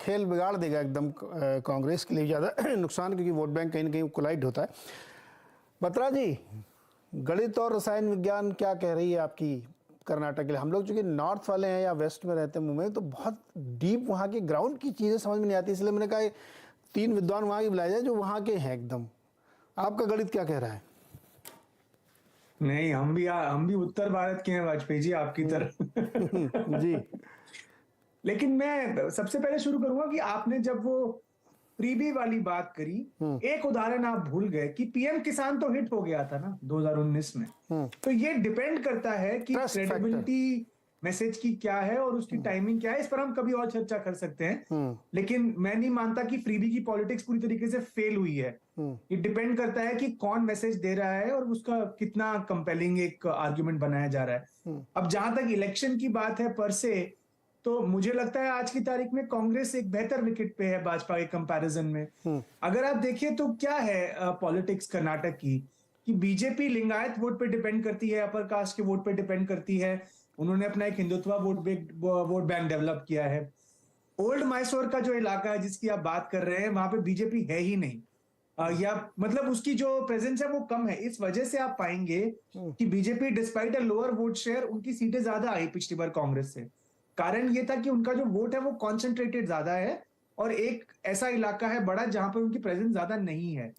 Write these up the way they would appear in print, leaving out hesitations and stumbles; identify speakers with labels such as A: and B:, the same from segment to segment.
A: खेल बिगाड़ देगा एकदम कांग्रेस के लिए ज़्यादा नुकसान, क्योंकि वोट बैंक कहीं ना कहीं कोलाइड होता है। बत्रा जी, गणित और रसायन विज्ञान क्या कह रही है आपकी कर्नाटक के लिए? हम लोग चूंकि नॉर्थ वाले हैं या वेस्ट में रहते हैं मुंबई, तो बहुत डीप वहाँ की ग्राउंड की चीज़ें समझ में नहीं आती, इसलिए मैंने कहा 3 विद्वान वहाँ की बुलाए जाए जो वहाँ के हैं एकदम। आपका गणित क्या कह रहा है?
B: नहीं, हम भी उत्तर भारत के हैं वाजपेयी जी, आपकी तरह।
A: जी।
B: लेकिन मैं सबसे पहले शुरू करूंगा कि आपने जब वो फ्रीबी वाली बात करी, एक उदाहरण आप भूल गए कि पीएम किसान तो हिट हो गया था ना 2019 में। तो ये डिपेंड करता है कि क्रेडिबिलिटी मैसेज की क्या है और उसकी टाइमिंग क्या है। इस पर हम कभी और चर्चा कर सकते हैं, लेकिन मैं नहीं मानता कि फ्रीबी की पॉलिटिक्स पूरी तरीके से फेल हुई है। ये डिपेंड करता है कि कौन मैसेज दे रहा है और उसका कितना कंपेलिंग एक आर्ग्यूमेंट बनाया जा रहा है। अब जहां तक इलेक्शन की बात है पर से, तो मुझे लगता है आज की तारीख में कांग्रेस एक बेहतर विकेट पे है भाजपा के कंपैरिजन में। अगर आप देखिए तो क्या है पॉलिटिक्स कर्नाटक की, कि बीजेपी लिंगायत वोट पे डिपेंड करती है, अपर कास्ट के वोट पे डिपेंड करती है। उन्होंने अपना एक हिंदुत्व वोट बैंक डेवलप किया है। ओल्ड मैसूर का जो इलाका है जिसकी आप बात कर रहे हैं, वहां पे बीजेपी है ही नहीं, या मतलब उसकी जो प्रेजेंस है वो कम है। इस वजह से आप पाएंगे कि BJP despite a lower vote share, उनकी सीटें ज्यादा आई पिछली बार कांग्रेस से। कारण ये था कि उनका जो वोट है वो कॉन्सेंट्रेटेड ज्यादा है और एक ऐसा इलाका है बड़ा जहां पर उनकी प्रेजेंस ज्यादा नहीं है।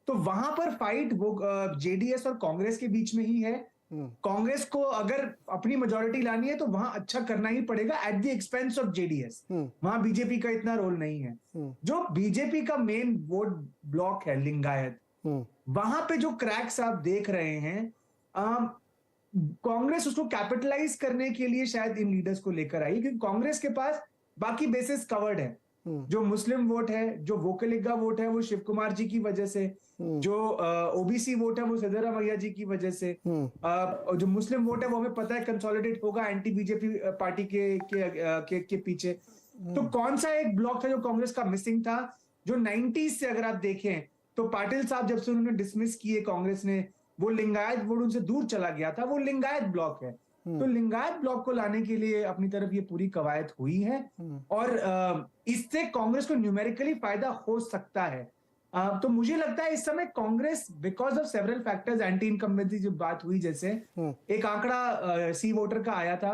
B: तो वहां पर फाइट वो जेडीएस और कांग्रेस के बीच में ही है। कांग्रेस को अगर अपनी मेजोरिटी लानी है तो वहां अच्छा करना ही पड़ेगा at the expense of JDS. वहां बीजेपी का इतना रोल नहीं है। जो बीजेपी का मेन वोट ब्लॉक है लिंगायत, वहां पे जो क्रैक्स आप देख रहे हैं, कांग्रेस उसको कैपिटलाइज करने के लिए शायद इन लीडर्स को लेकर आई, क्योंकि कांग्रेस के पास बाकी बेसिस कवर्ड है। जो मुस्लिम वोट है, जो वोकलिगा वोट है वो शिव कुमार जी की वजह से, जो ओबीसी वोट है वो सिद्धरामैया जी की वजह से, और जो मुस्लिम वोट है वो हमें पता है कंसोलिडेट होगा एंटी बीजेपी पार्टी के पीछे। तो कौन सा एक ब्लॉक था जो कांग्रेस का मिसिंग था? जो 90s से अगर आप देखें तो पाटिल साहब जब से उन्होंने डिसमिस किए कांग्रेस ने, वो लिंगायत वोट उनसे दूर चला गया था, वो लिंगायत ब्लॉक है। तो लिंगायत ब्लॉक को लाने के लिए अपनी तरफ ये पूरी कवायद हुई है और इससे कांग्रेस को न्यूमेरिकली फायदा हो सकता है। तो मुझे लगता है इस समय Congress because of several factors, anti incumbency जो बात हुई, जैसे एक आंकड़ा सी वोटर का आया था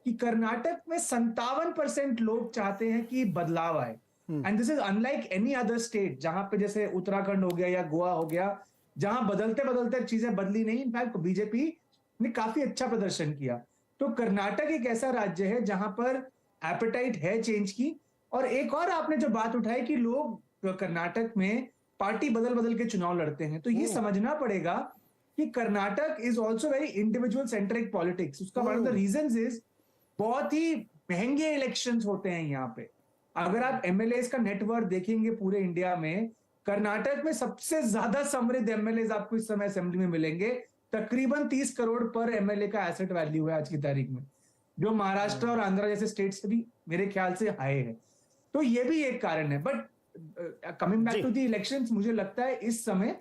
B: कि कर्नाटक में 57% लोग चाहते हैं कि बदलाव आए। And this is unlike any other state, जहां पे जैसे उत्तराखंड हो गया या गोवा हो गया, जहां बदलते बदलते चीजें बदली नहीं, इनफैक्ट बीजेपी ने काफी अच्छा प्रदर्शन किया। तो कर्नाटक एक ऐसा राज्य है जहां पर एपेटाइट है चेंज की। और एक और आपने जो बात उठाई कि लोग कर्नाटक में पार्टी बदल बदल के चुनाव लड़ते हैं, तो ये समझना पड़ेगा कि Karnataka is also very individual centric politics. उसका one of the reasons is बहुत ही महंगे इलेक्शंस होते हैं यहाँ पे। अगर आप एमएलए का नेटवर्क देखेंगे पूरे इंडिया में, कर्नाटक में सबसे ज्यादा समृद्ध एमएलए आपको इस समय असेंबली में मिलेंगे। तकरीबन 30 करोड़ पर एमएलए का एसेट वैल्यू है आज की तारीख में, जो महाराष्ट्र और आंध्र जैसे स्टेट से भी मेरे ख्याल से हाई है। तो ये भी एक कारण है। But coming back to the elections, मुझे लगता है इस समय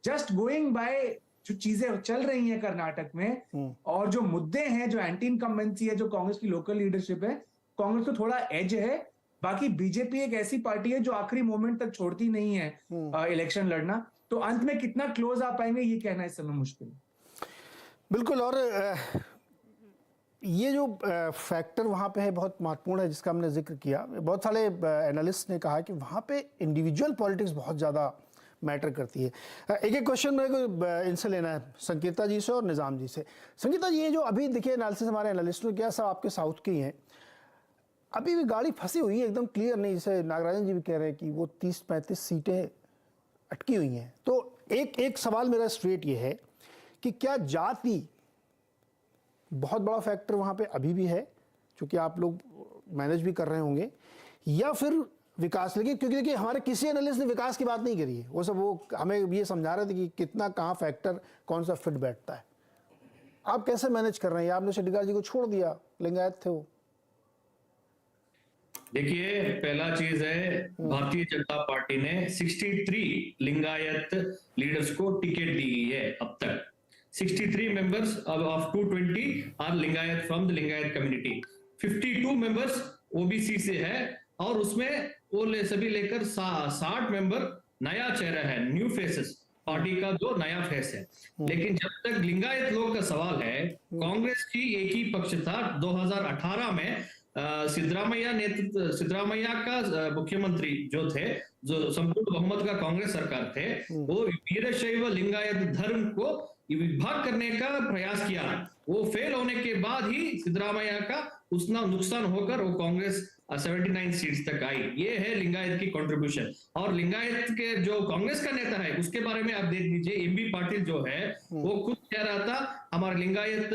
B: जस्ट गोइंग बाय जो चीजें चल रही हैं कर्नाटक में और जो मुद्दे हैं, जो एंटी इनकम्बेंसी है, जो कांग्रेस की लोकल लीडरशिप है, कांग्रेस को थोड़ा एज है। बाकी बीजेपी एक ऐसी पार्टी है जो आखिरी मोमेंट तक छोड़ती नहीं है इलेक्शन लड़ना। तो अंत में कितना क्लोज आ पाएंगे ये कहना इस समय मुश्किल है।
A: बिल्कुल। और ये जो फैक्टर वहाँ पे है बहुत महत्वपूर्ण है, जिसका हमने जिक्र किया। बहुत सारे एनालिस्ट ने कहा कि वहाँ पे इंडिविजुअल पॉलिटिक्स बहुत ज़्यादा मैटर करती है। एक एक क्वेश्चन मेरे को इनसे लेना है, संकीर्ता जी से और निज़ाम जी से। संकीर्ता जी, ये जो अभी देखिए एनालिसिस हमारे एनालिस्ट ने किया, सब आपके साउथ के ही हैं, अभी भी गाड़ी फंसी हुई है, एकदम क्लियर नहीं। जैसे नागराजन जी भी कह रहे हैं कि वो 30-35 सीटें अटकी हुई हैं। तो एक सवाल मेरा स्ट्रेट ये है कि क्या जाति बहुत बड़ा फैक्टर वहाँ पे अभी भी है, क्योंकि आप लोग मैनेज भी कर रहे होंगे, या फिर विकास? लेकिन क्योंकि देखिए हमारे किसी एनालिस्ट ने विकास की बात नहीं करी है, वो हमें ये समझा रहे थे कि कितना कहाँ फैक्टर कौन सा फिट बैठता है। आप कैसे मैनेज कर रहे हैं? आपने शेट्टिगार जी को छोड़ दिया, लिंगायत थे वो।
C: देखिए, पहला चीज है, भारतीय जनता पार्टी ने 63 लिंगायत लीडर्स को टिकट दी गई है अब तक। 63 members of 220 are Lingayat from the Lingayat community. 52 members OBC से है और उसमें वो सभी लेकर 60 मेंबर नया चेहरा है, न्यू फेसेस, पार्टी का जो नया फेस है। लेकिन जब तक लिंगायत लोग का सवाल है, कांग्रेस की एक ही पक्ष था 2018 में, सिद्धरामैया का मुख्यमंत्री जो थे, जो संपूर्ण बहुमत का कांग्रेस सरकार थे, वो वीरशैव लिंगायत धर्म को विभाग करने का प्रयास किया। वो फेल होने के बाद ही सिद्धरामैया का उतना नुकसान होकर वो कांग्रेस 79 सीट्स तक आई। ये है लिंगायत की कंट्रीब्यूशन। और लिंगायत के जो कांग्रेस का नेता है उसके बारे में आप देख लीजिए, एमबी पाटिल जो है वो खुद कह रहा था हमारे लिंगायत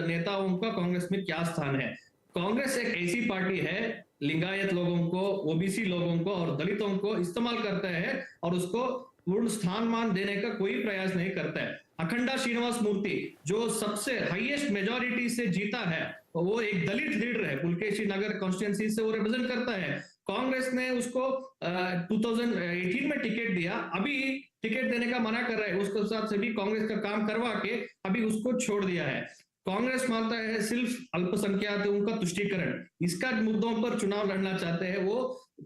C: नेताओं का कांग्रेस में क्या स्थान है। कांग्रेस एक ऐसी पार्टी है, लिंगायत लोगों को, ओबीसी लोगों को और दलितों को इस्तेमाल करता है और उसको पूर्ण स्थान मान देने का कोई प्रयास नहीं करता है। अखंडा श्रीनिवास मूर्ति जो सबसे हाईएस्ट मेजॉरिटी से जीता है, वो एक दलित लीडर है, पुलकेशी नगर कॉन्स्टिट्यूंसी से वो रिप्रेजेंट करता है। कांग्रेस ने उसको 2018 में टिकट दिया, अभी टिकट देने का मना कर रहा है, उसके साथ सभी कांग्रेस का काम करवा के अभी उसको छोड़ दिया है। कांग्रेस मानता है सिर्फ अल्पसंख्यकों का तुष्टीकरण, इसका मुद्दों पर चुनाव लड़ना चाहते हैं। वो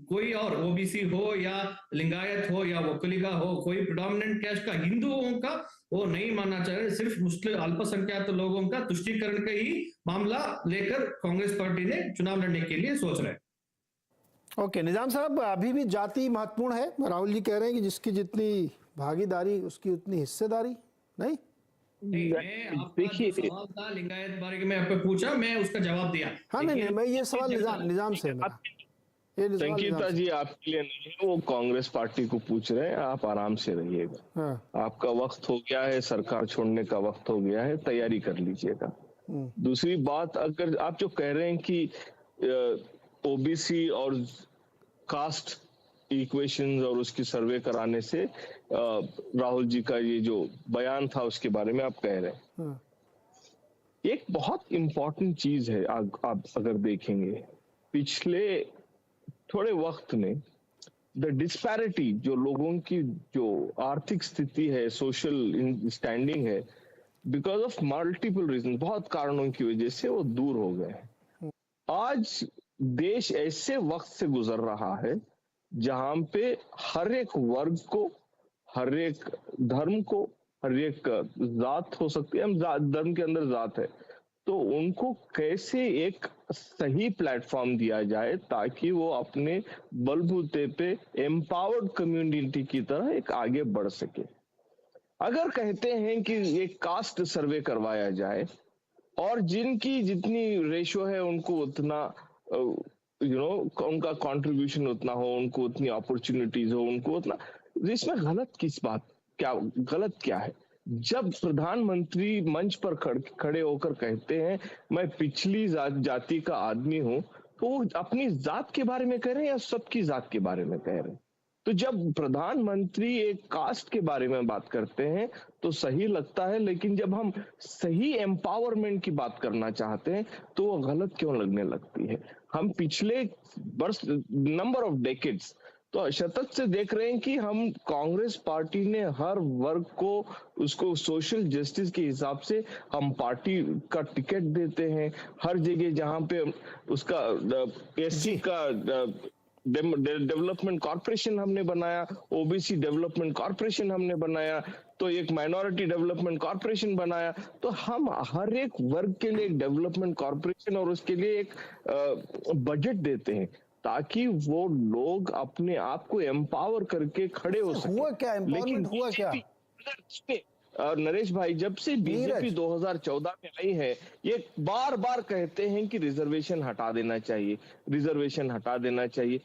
C: कोई और ओबीसी हो या लिंगायत हो या वोकलिगा हो, कोई प्रेडोमिनेंट कैस्ट का, हिंदुओं का वो नहीं मानना चाह रहे, सिर्फ मुस्लिम अल्पसंख्यक लोगों का तुष्टीकरण का ही मामला लेकर कांग्रेस पार्टी ने चुनाव लड़ने के लिए सोच रहे हैं।
A: ओके, निजाम साहब, अभी भी जाति महत्वपूर्ण है। राहुल जी कह रहे हैं कि जिसकी जितनी भागीदारी उसकी उतनी हिस्सेदारी नहीं।
C: देखिए, सवाल था लिंगायत बारे में आपने पूछा, मैं उसका जवाब दिया।
A: हाँ, नहीं, मैं ये सवाल निजाम से
D: संगीता जी आपके लिए नहीं, वो कांग्रेस पार्टी को पूछ रहे हैं, आप आराम से रहिएगा। हाँ। आपका वक्त हो गया है, सरकार छोड़ने का वक्त हो गया है, तैयारी कर लीजिएगा। दूसरी बात, अगर आप जो कह रहे हैं कि ओबीसी और कास्ट इक्वेशंस और उसकी सर्वे कराने से राहुल जी का ये जो बयान था उसके बारे में आप कह रहे हैं, एक बहुत इंपॉर्टेंट चीज है। आप अगर देखेंगे पिछले थोड़े वक्त में द डिस्पैरिटी, जो लोगों की जो आर्थिक स्थिति है, सोशल स्टैंडिंग है, बिकॉज ऑफ मल्टीपल रीजन, बहुत कारणों की वजह से वो दूर हो गए हैं। आज देश ऐसे वक्त से गुजर रहा है जहां पे हर एक वर्ग को, हर एक धर्म को, हर एक जात हो सकती है, हम धर्म के अंदर जात है, तो उनको कैसे एक सही प्लेटफॉर्म दिया जाए ताकि वो अपने बलबूते पे एम्पावर्ड कम्युनिटी की तरह एक आगे बढ़ सके। अगर कहते हैं कि एक कास्ट सर्वे करवाया जाए और जिनकी जितनी रेशो है उनको उतना उनका कंट्रीब्यूशन उतना हो, उनको उतनी अपॉर्चुनिटीज हो, उनको उतना, इसमें गलत किस बात, क्या गलत क्या है? जब प्रधानमंत्री मंच पर खड़े होकर कहते हैं मैं पिछली जाति का आदमी हूं, तो वो अपनी जात के बारे में कह रहे हैं या सबकी जात के बारे में कह रहे हैं? तो जब प्रधानमंत्री एक कास्ट के बारे में बात करते हैं तो सही लगता है, लेकिन जब हम सही एम्पावरमेंट की बात करना चाहते हैं तो वो गलत क्यों लगने लगती है? हम पिछले वर्ष, नंबर ऑफ डेकेड्स, तो शतक से देख रहे हैं कि हम कांग्रेस पार्टी ने हर वर्ग को उसको सोशल जस्टिस के हिसाब से हम पार्टी का टिकट देते हैं। हर जगह जहां पे उसका एससी का डेवलपमेंट कॉर्पोरेशन हमने बनाया, ओबीसी डेवलपमेंट कॉर्पोरेशन हमने बनाया, तो एक माइनॉरिटी डेवलपमेंट कॉर्पोरेशन बनाया। तो हम हर एक वर्ग के लिए एक डेवलपमेंट कॉर्पोरेशन और उसके लिए एक बजट देते हैं ताकि वो लोग अपने आप को एम्पावर करके खड़े हो सके।
A: हुआ क्या? एम्पावरमेंट हुआ क्या?
D: और नरेश भाई, जब से बीजेपी 2014 में आई है, ये बार बार कहते हैं कि रिजर्वेशन हटा देना चाहिए, रिजर्वेशन हटा देना चाहिए।